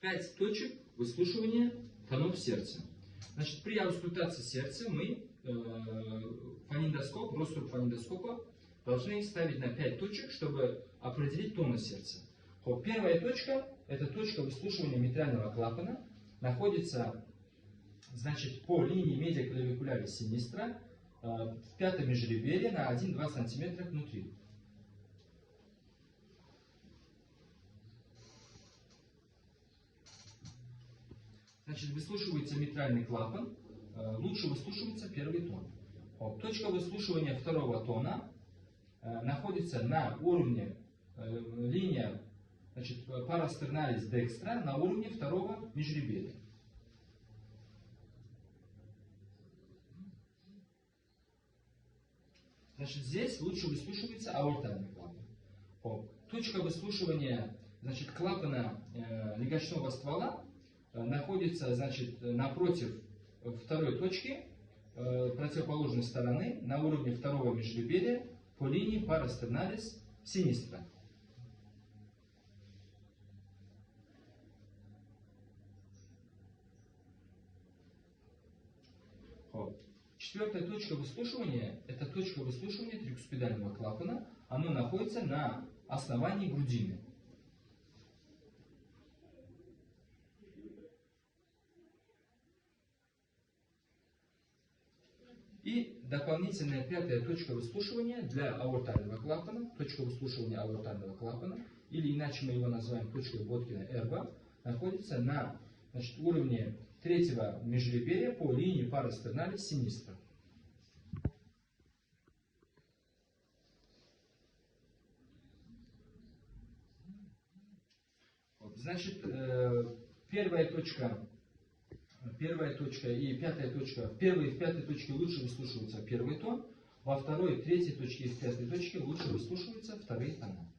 5 точек выслушивания тонов сердца. Значит, при аускультации сердца мы фонендоскоп, роструп фонендоскопа должны ставить на 5 точек, чтобы определить тоны сердца. Первая точка – это точка выслушивания митрального клапана. Находится, значит, по линии медиаклавикулярис синистра в пятом межреберье на 1-2 см внутри. Значит, выслушивается митральный клапан, лучше выслушивается первый тон. Точка выслушивания второго тона находится на уровне линия, значит, парастерналис декстра на уровне второго межреберья. Значит, здесь лучше выслушивается аортальный клапан. Точка выслушивания, значит, клапана легочного ствола находится, значит, напротив второй точки противоположной стороны на уровне второго межреберья по линии парастерналис синистра. Четвертая точка выслушивания – это точка выслушивания трикуспидального клапана. Она находится на основании грудины. И дополнительная пятая точка выслушивания для аортального клапана, точка выслушивания аортального клапана, или иначе мы его называем точкой Боткина-Эрба, находится на, значит, уровне третьего межреберья по линии парастерналис синистра. Значит, первая точка и пятая точка. В первой и в пятой точке лучше выслушивается первый тон, во второй, третьей точке и в пятой точке лучше выслушиваются вторые тона.